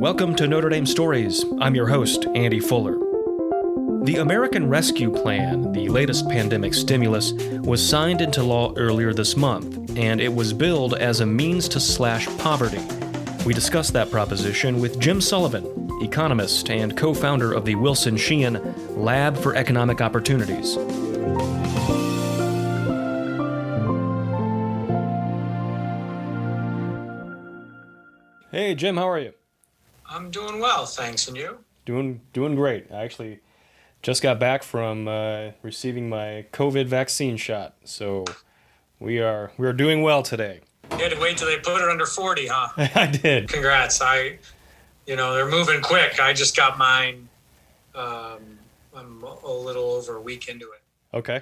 Welcome to Notre Dame Stories. I'm your host, Andy Fuller. The American Rescue Plan, the latest pandemic stimulus, was signed into law earlier this month, and it was billed as a means to slash poverty. We discussed that proposition with Jim Sullivan, economist and co-founder of the Wilson-Sheehan Lab for Economic Opportunities. Hey, Jim, how are you? I'm doing well, thanks. And you? Doing great. I actually just got back from receiving my COVID vaccine shot, so we are doing well today. You had to wait till they put it under 40, huh? I did. Congrats. They're moving quick. I just got mine. I'm a little over a week into it. Okay.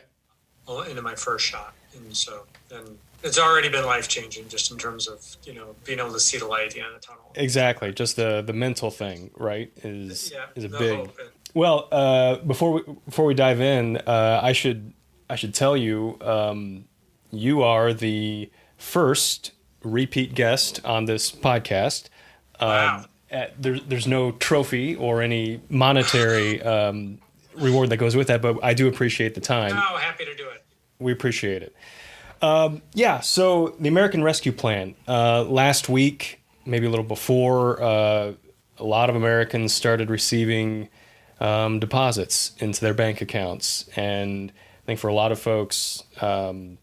Into my first shot, and it's already been life-changing just in terms of, being able to see the light at the end of the tunnel. Exactly. Just the mental thing, right, is a big... Hope. Well, before we dive in, I should tell you, you are the first repeat guest on this podcast. Wow. There's no trophy or any monetary reward that goes with that, but I do appreciate the time. Oh, happy to do it. We appreciate it. So the American Rescue Plan, last week, maybe a little before, a lot of Americans started receiving deposits into their bank accounts. And I think for a lot of folks, the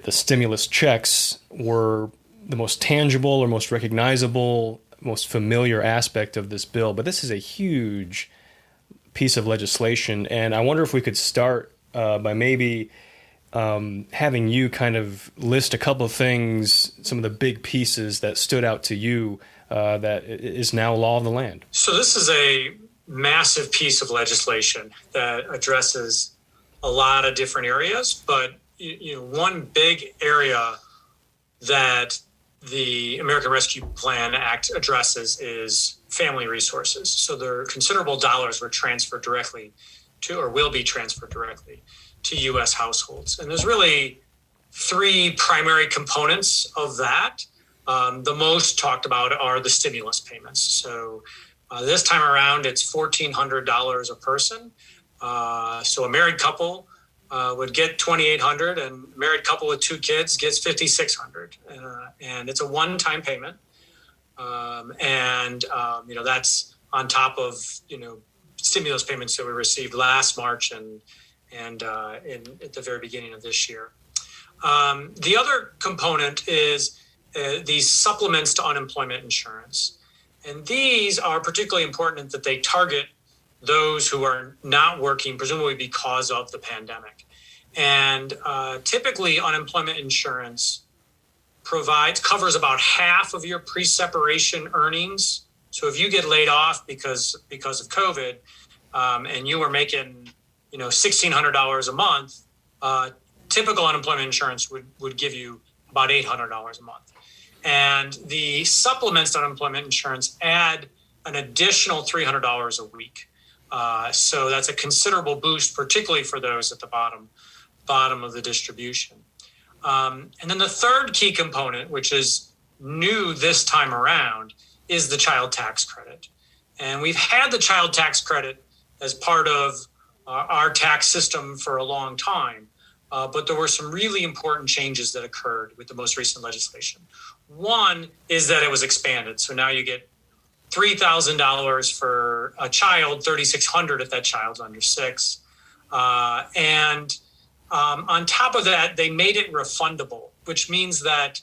stimulus checks were the most tangible or most recognizable, most familiar aspect of this bill. But this is a huge piece of legislation. And I wonder if we could start by maybe having you kind of list a couple of things, some of the big pieces that stood out to you that is now law of the land. So this is a massive piece of legislation that addresses a lot of different areas, but one big area that the American Rescue Plan Act addresses is family resources. So there are considerable dollars were transferred directly to, or will be transferred directly to U.S. households. And there's really three primary components of that. The most talked about are the stimulus payments. So this time around, it's $1,400 a person. So a married couple would get $2,800, and a married couple with two kids gets $5,600. And it's a one-time payment. That's on top of, stimulus payments that we received last March and at the very beginning of this year. The other component is these supplements to unemployment insurance. And these are particularly important that they target those who are not working, presumably because of the pandemic. And typically unemployment insurance covers about half of your pre-separation earnings. So if you get laid off because of COVID and you were making $1,600 a month, typical unemployment insurance would give you about $800 a month. And the supplements to unemployment insurance add an additional $300 a week. So that's a considerable boost, particularly for those at the bottom of the distribution. And then the third key component, which is new this time around, is the child tax credit. And we've had the child tax credit as part of our tax system for a long time. But there were some really important changes that occurred with the most recent legislation. One is that it was expanded. So now you get $3,000 for a child, $3,600 if that child's under 6. On top of that, they made it refundable, which means that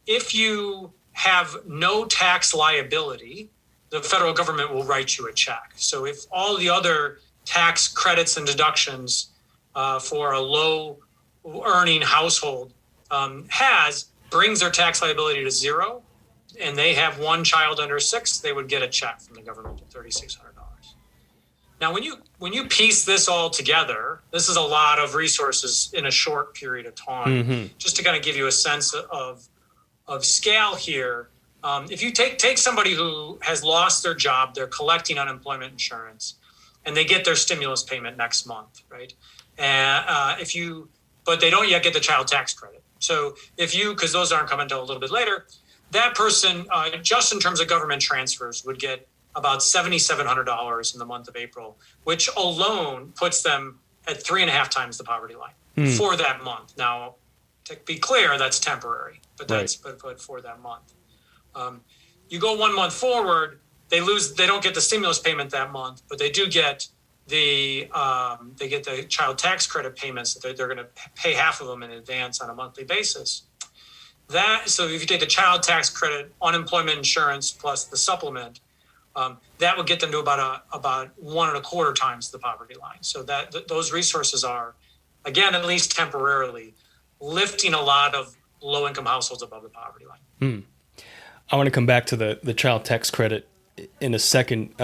if you have no tax liability, the federal government will write you a check. So if all the other tax credits and deductions for a low earning household brings their tax liability to zero, and they have one child under 6, they would get a check from the government of $3,600. Now, when you piece this all together, this is a lot of resources in a short period of time. Mm-hmm. Just to kind of give you a sense of scale here, if you take somebody who has lost their job, they're collecting unemployment insurance, and they get their stimulus payment next month, right? But they don't yet get the child tax credit. So because those aren't coming until a little bit later, that person, just in terms of government transfers, would get about $7,700 in the month of April, which alone puts them at 3.5 times the poverty line for that month. Now, to be clear, that's temporary, but that's right. but for that month. You go 1 month forward, they don't get the stimulus payment that month, but they do get the child tax credit payments that they're going to pay half of them in advance on a monthly basis. So if you take the child tax credit, unemployment insurance plus the supplement, that would get them to about 1.25 times the poverty line. So those resources are, again, at least temporarily, lifting a lot of low-income households above the poverty line. I want to come back to the child tax credit in a second.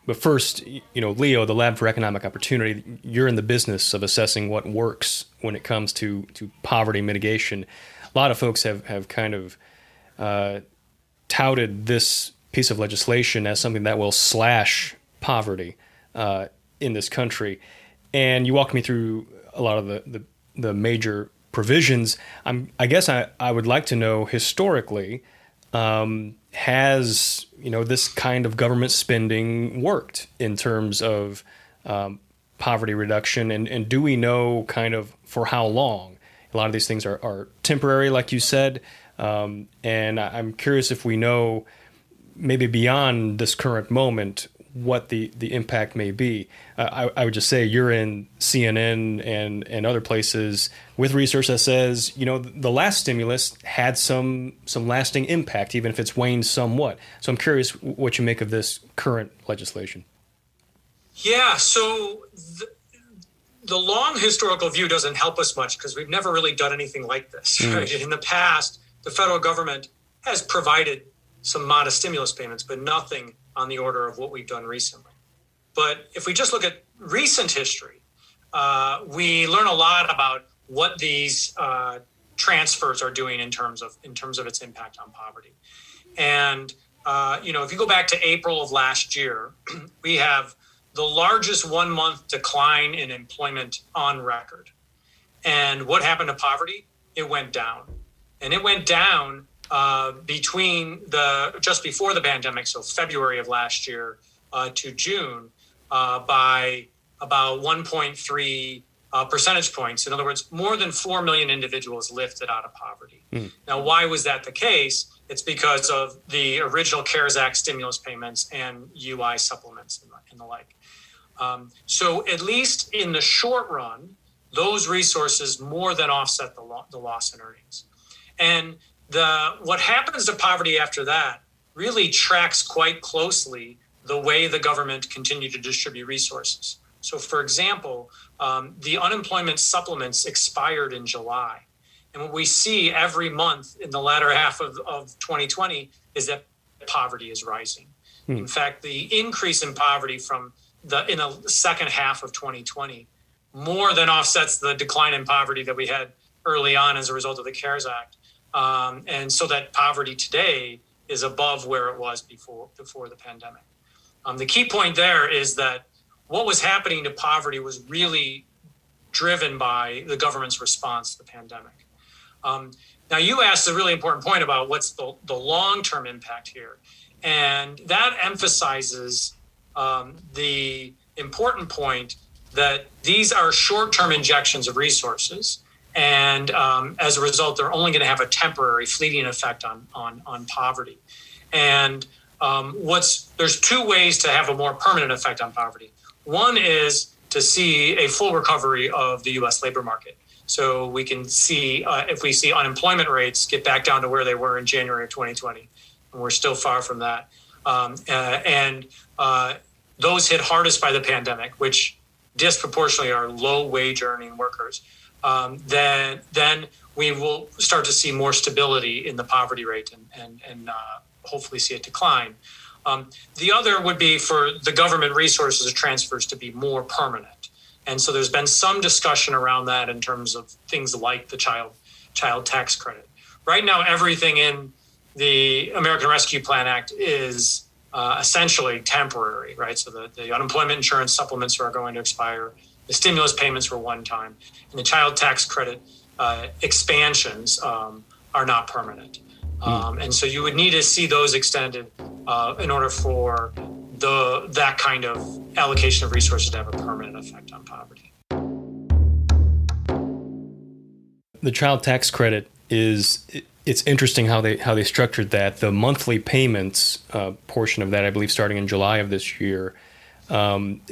But first, Leo, the Lab for Economic Opportunity, you're in the business of assessing what works when it comes to poverty mitigation. A lot of folks have kind of touted this piece of legislation as something that will slash poverty in this country. And you walked me through a lot of the major provisions. I guess I would like to know, historically, has this kind of government spending worked in terms of poverty reduction, and do we know kind of for how long? A lot of these things are temporary, like you said, and I'm curious if we know maybe beyond this current moment what the impact may be. I would just say you're in CNN and other places with research that says, the last stimulus had some lasting impact, even if it's waned somewhat. So I'm curious what you make of this current legislation. Yeah, so the long historical view doesn't help us much because we've never really done anything like this. Right? In the past, the federal government has provided some modest stimulus payments, but nothing on the order of what we've done recently. But if we just look at recent history, we learn a lot about what these transfers are doing in terms of its impact on poverty. And if you go back to April of last year, we have the largest 1 month decline in employment on record. And what happened to poverty? It went down. And it went down just before the pandemic, so February of last year to June, by about 1.3 percentage points. In other words, more than 4 million individuals lifted out of poverty. Now, why was that the case? It's because of the original CARES Act stimulus payments and UI supplements and the like. So at least in the short run, those resources more than offset the loss in earnings. And what happens to poverty after that really tracks quite closely the way the government continued to distribute resources. So, for example, the unemployment supplements expired in July. And what we see every month in the latter half of 2020 is that poverty is rising. In fact, the increase in poverty in the second half of 2020 more than offsets the decline in poverty that we had early on as a result of the CARES Act. And so that poverty today is above where it was before the pandemic. The key point there is that what was happening to poverty was really driven by the government's response to the pandemic. Now, you asked a really important point about what's the long-term impact here. And that emphasizes the important point that these are short-term injections of resources. And as a result, they're only going to have a temporary fleeting effect on poverty. And there's two ways to have a more permanent effect on poverty. One is to see a full recovery of the U.S. labor market. So we can see if we see unemployment rates get back down to where they were in January of 2020, and we're still far from that. And those hit hardest by the pandemic, which disproportionately are low wage earning workers. Then we will start to see more stability in the poverty rate and hopefully see it decline. The other would be for the government resources and transfers to be more permanent. And so there's been some discussion around that in terms of things like the child tax credit. Right now, everything in the American Rescue Plan Act is essentially temporary, right? So the unemployment insurance supplements are going to expire. The stimulus payments were one time, and the child tax credit expansions are not permanent. And so you would need to see those extended in order for that kind of allocation of resources to have a permanent effect on poverty. The child tax credit it's interesting how they structured that. The monthly payments portion of that, I believe, starting in July of this year,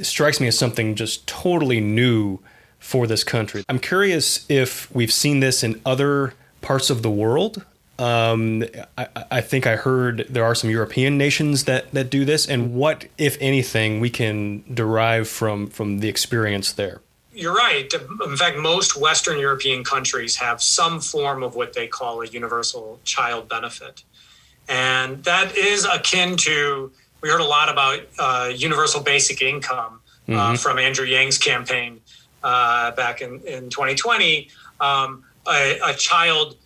strikes me as something just totally new for this country. I'm curious if we've seen this in other parts of the world. I think I heard there are some European nations that do this, and what, if anything, we can derive from the experience there. You're right. In fact, most Western European countries have some form of what they call a universal child benefit. And that is akin to, we heard a lot about universal basic income from Andrew Yang's campaign back in 2020. A child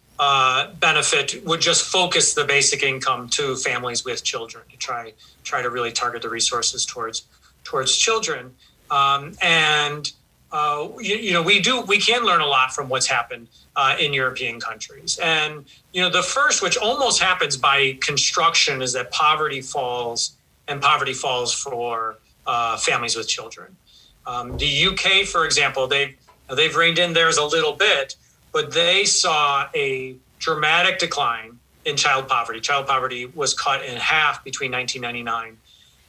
benefit would just focus the basic income to families with children to try to really target the resources towards children. We can learn a lot from what's happened in European countries. And, the first, which almost happens by construction, is that poverty falls for families with children. The UK, for example, they've reined in theirs a little bit, but they saw a dramatic decline in child poverty. Child poverty was cut in half between 1999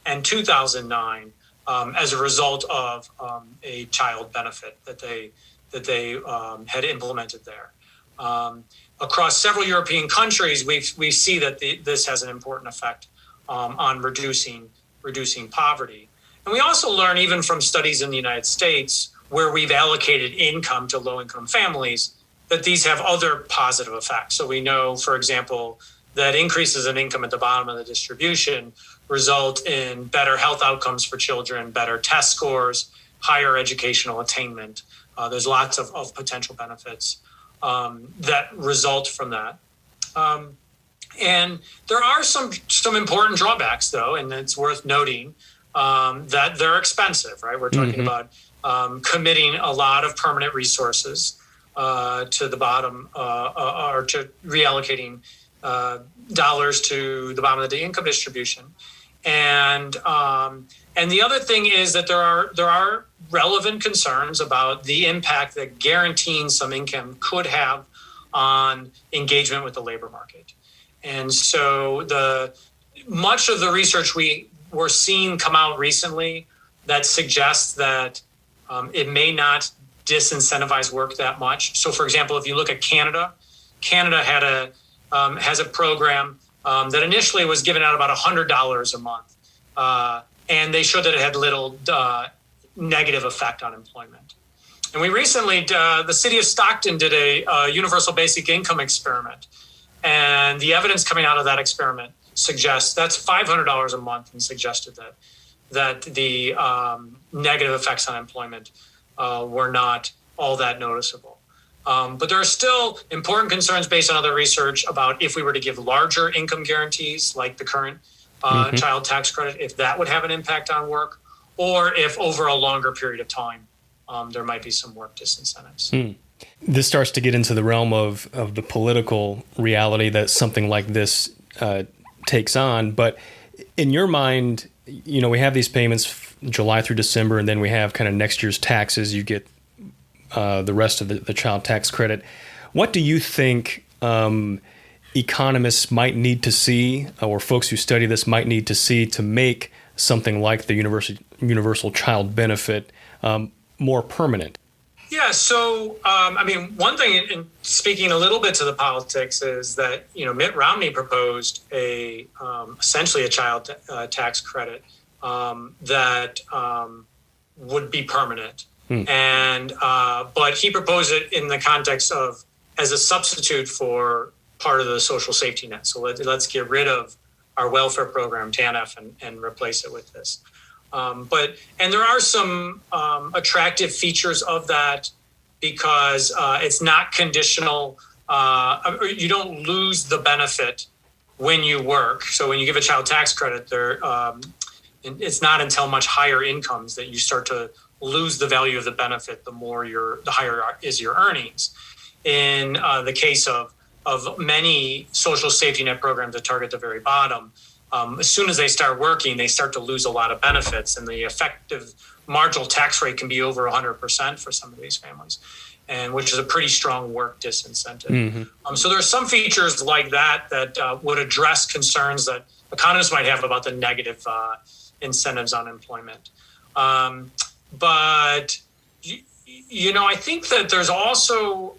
and 2009. As a result of a child benefit that they had implemented there. Across several European countries, we see that this has an important effect on reducing poverty. And we also learn, even from studies in the United States, where we've allocated income to low-income families, that these have other positive effects. So we know, for example, that increases in income at the bottom of the distribution result in better health outcomes for children, better test scores, higher educational attainment. There's lots of potential benefits that result from that. And there are some important drawbacks, though, and it's worth noting that they're expensive, right? We're talking about committing a lot of permanent resources to the bottom or to reallocating dollars to the bottom of the income distribution. And the other thing is that there are relevant concerns about the impact that guaranteeing some income could have on engagement with the labor market. And so much of the research we're seeing come out recently that suggests that it may not disincentivize work that much. So, for example, if you look at Canada has a program that initially was given out about $100 a month, and they showed that it had little negative effect on employment. And we recently, the city of Stockton did a universal basic income experiment, and the evidence coming out of that experiment suggests that's $500 a month, and suggested that the negative effects on employment were not all that noticeable. But there are still important concerns based on other research about if we were to give larger income guarantees, like the current child tax credit, if that would have an impact on work, or if over a longer period of time, there might be some work disincentives. This starts to get into the realm of the political reality that something like this takes on. But in your mind, we have these payments July through December, and then we have kind of next year's taxes. You get the rest of the child tax credit. What do you think economists might need to see, or folks who study this might need to see, to make something like the universal child benefit more permanent? Yeah, so, one thing, in speaking a little bit to the politics, is that, Mitt Romney proposed essentially a child tax credit that would be permanent. And but he proposed it in the context of as a substitute for part of the social safety net. So let's get rid of our welfare program, TANF, and replace it with this. And there are some attractive features of that because it's not conditional. You don't lose the benefit when you work. So when you give a child tax credit, it's not until much higher incomes that you start to lose the value of the benefit, the higher is your earnings. In the case of of many social safety net programs that target the very bottom. As soon as they start working, they start to lose a lot of benefits, and the effective marginal tax rate can be over 100% for some of these families, and which is a pretty strong work disincentive. Mm-hmm. So there are some features like that would address concerns that economists might have about the negative incentives on employment. But I think that there's also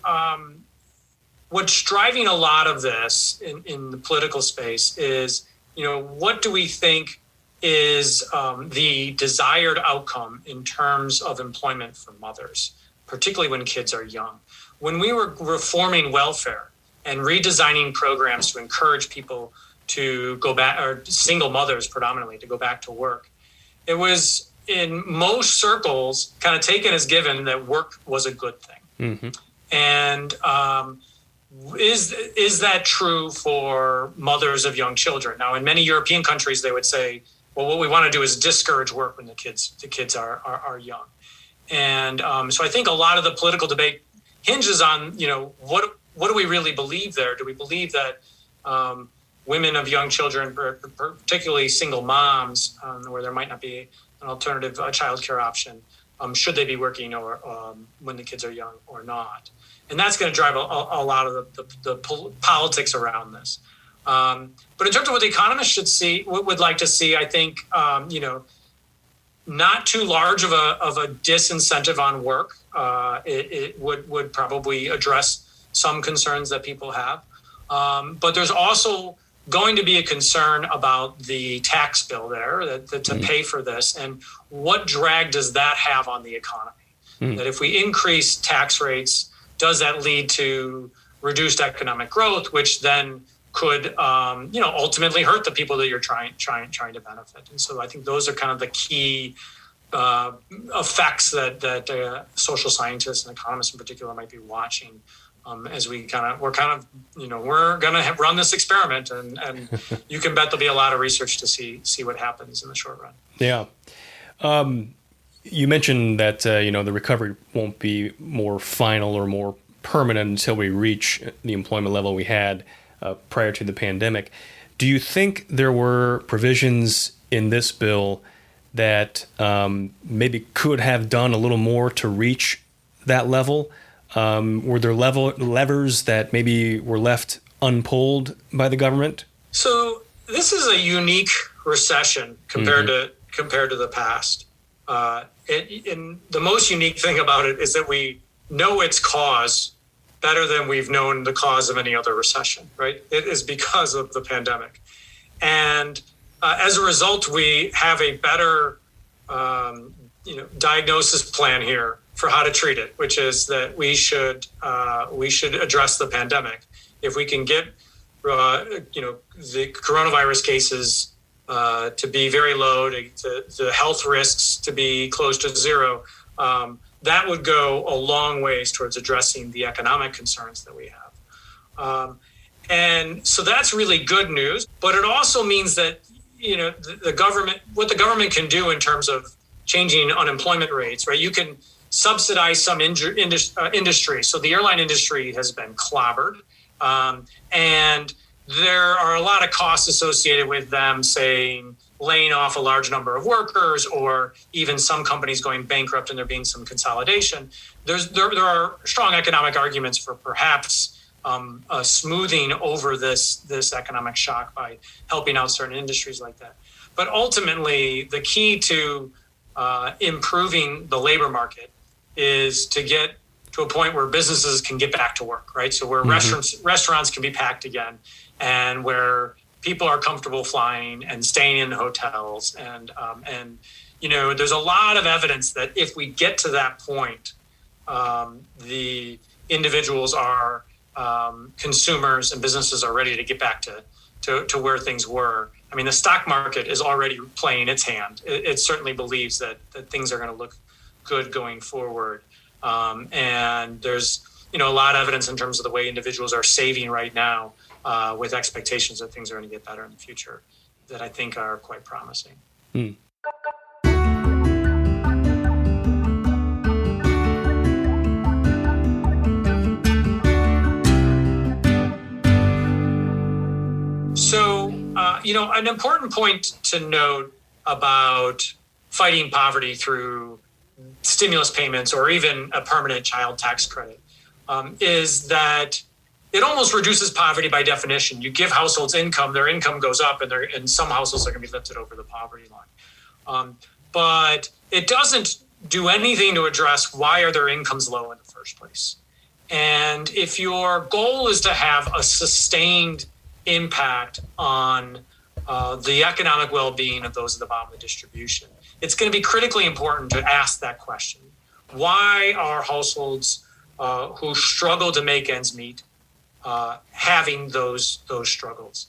what's driving a lot of this in the political space is, what do we think is the desired outcome in terms of employment for mothers, particularly when kids are young? When we were reforming welfare and redesigning programs to encourage people to go back, or single mothers predominantly, to go back to work, it was in most circles kind of taken as given that work was a good thing. Mm-hmm. And is that true for mothers of young children? Now, in many European countries, they would say, well, what we want to do is discourage work when the kids are young. And so I think a lot of the political debate hinges on, what do we really believe there? Do we believe that women of young children, particularly single moms, where there might not be an alternative childcare option, should they be working or when the kids are young or not? And that's going to drive a lot of the politics around this. But in terms of what the economists would like to see, I think, not too large of a disincentive on work. It would probably address some concerns that people have. But there's also going to be a concern about the tax bill there to pay for this, and what drag does that have on the economy? That if we increase tax rates, does that lead to reduced economic growth, which then could ultimately hurt the people that you're trying to benefit? And so I think those are kind of the key effects that social scientists and economists in particular might be watching as we're going to run this experiment, and you can bet there'll be a lot of research to see what happens in the short run. Yeah. You mentioned that the recovery won't be more final or more permanent until we reach the employment level we had prior to the pandemic. Do you think there were provisions in this bill that maybe could have done a little more to reach that level? Were there levers that maybe were left unpulled by the government? So this is a unique recession compared to the past. And the most unique thing about it is that we know its cause better than we've known the cause of any other recession, right? It is because of the pandemic. And as a result, we have a better diagnosis plan here for how to treat it, which is that we should address the pandemic. If we can get the coronavirus cases to be very low, to the health risks to be close to zero, that would go a long ways towards addressing the economic concerns that we have. And so that's really good news, but it also means that, what the government can do in terms of changing unemployment rates, right? You can subsidize some industry. So the airline industry has been clobbered, and there are a lot of costs associated with them, saying, laying off a large number of workers, or even some companies going bankrupt and there being some consolidation. There are strong economic arguments for perhaps smoothing over this economic shock by helping out certain industries like that. But ultimately, the key to improving the labor market is to get to a point where businesses can get back to work, right? So where restaurants can be packed again, and where people are comfortable flying and staying in hotels. And there's a lot of evidence that if we get to that point, the individuals are consumers and businesses are ready to get back to where things were. I mean, the stock market is already playing its hand. It certainly believes that things are going to look good going forward. And there's, a lot of evidence in terms of the way individuals are saving right now, with expectations that things are going to get better in the future, that I think are quite promising. an important point to note about fighting poverty through stimulus payments or even a permanent child tax credit is that it almost reduces poverty by definition. You give households income, their income goes up, and some households are going to be lifted over the poverty line. But it doesn't do anything to address why are their incomes low in the first place. And if your goal is to have a sustained impact on the economic well-being of those at the bottom of the distribution, it's going to be critically important to ask that question. Why are households who struggle to make ends meet having those struggles?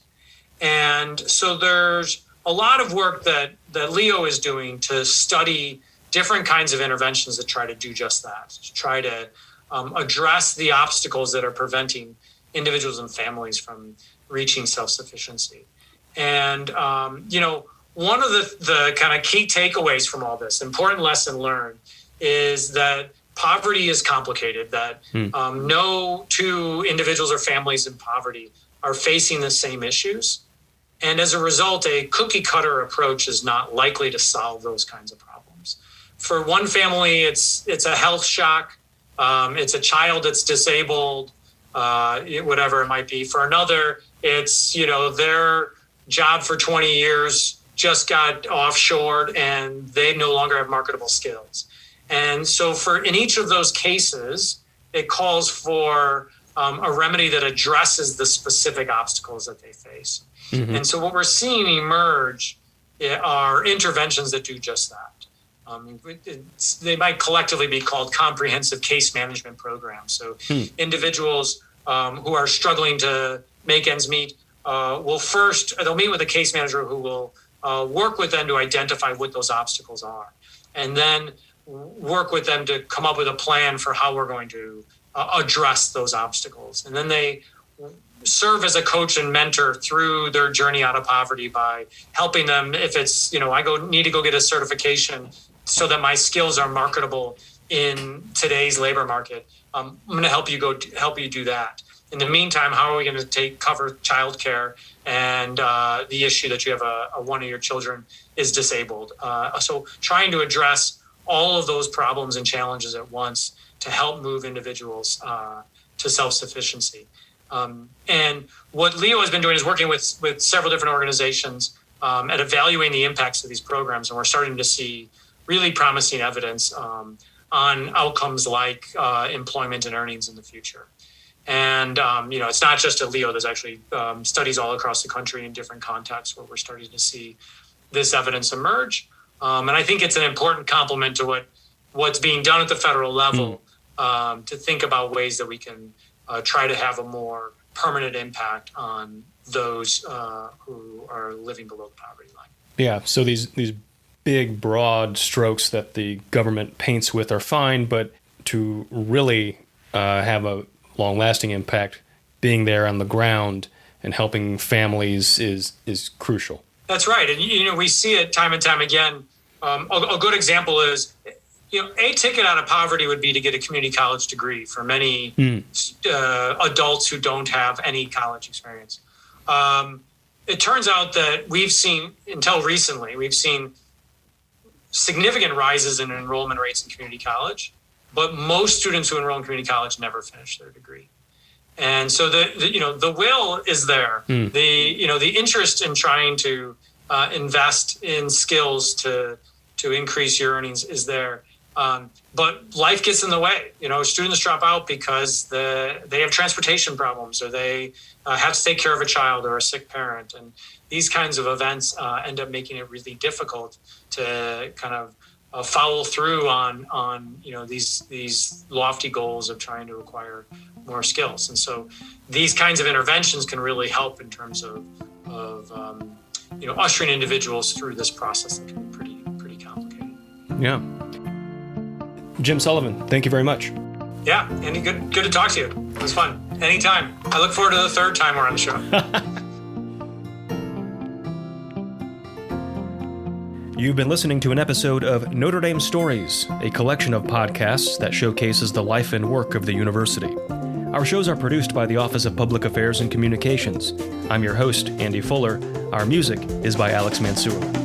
And so there's a lot of work that Leo is doing to study different kinds of interventions that try to do just that, to try to address the obstacles that are preventing individuals and families from reaching self-sufficiency. And, one of the kind of key takeaways from all this, important lesson learned, is that poverty is complicated, that no two individuals or families in poverty are facing the same issues. And as a result, a cookie cutter approach is not likely to solve those kinds of problems. For one family, it's a health shock. It's a child that's disabled, whatever it might be. For another, it's, their job for 20 years just got offshored and they no longer have marketable skills. And so in each of those cases, it calls for a remedy that addresses the specific obstacles that they face. Mm-hmm. And so what we're seeing emerge are interventions that do just that. They might collectively be called comprehensive case management programs. So individuals who are struggling to make ends meet they'll meet with a case manager who will work with them to identify what those obstacles are, and then work with them to come up with a plan for how we're going to address those obstacles. And then they serve as a coach and mentor through their journey out of poverty by helping them. If it's, need to go get a certification so that my skills are marketable in today's labor market, I'm going to help you do that. In the meantime, how are we going to cover childcare and the issue that you have one of your children is disabled? So trying to address all of those problems and challenges at once to help move individuals to self-sufficiency. And what Leo has been doing is working with several different organizations at evaluating the impacts of these programs. And we're starting to see really promising evidence on outcomes like employment and earnings in the future. And, it's not just at Leo. There's actually studies all across the country in different contexts where we're starting to see this evidence emerge. And I think it's an important complement to what's being done at the federal level to think about ways that we can try to have a more permanent impact on those who are living below the poverty line. Yeah, so these big, broad strokes that the government paints with are fine, but to really have a long-lasting impact, being there on the ground and helping families is crucial. That's right. And, we see it time and time again. A good example is, a ticket out of poverty would be to get a community college degree for many adults who don't have any college experience. It turns out that until recently, we've seen significant rises in enrollment rates in community college, but most students who enroll in community college never finish their degree. And so the will is there. The interest in trying to invest in skills to increase your earnings is there. But life gets in the way. Students drop out because they have transportation problems, or they have to take care of a child or a sick parent. And these kinds of events end up making it really difficult to kind of follow through on these lofty goals of trying to acquire more skills. And so these kinds of interventions can really help in terms of ushering individuals through this process that can be pretty complicated. Yeah. Jim Sullivan, thank you very much. Yeah, Andy, good to talk to you. It was fun. Anytime. I look forward to the third time we're on the show. You've been listening to an episode of Notre Dame Stories, a collection of podcasts that showcases the life and work of the university. Our shows are produced by the Office of Public Affairs and Communications. I'm your host, Andy Fuller. Our music is by Alex Mansour.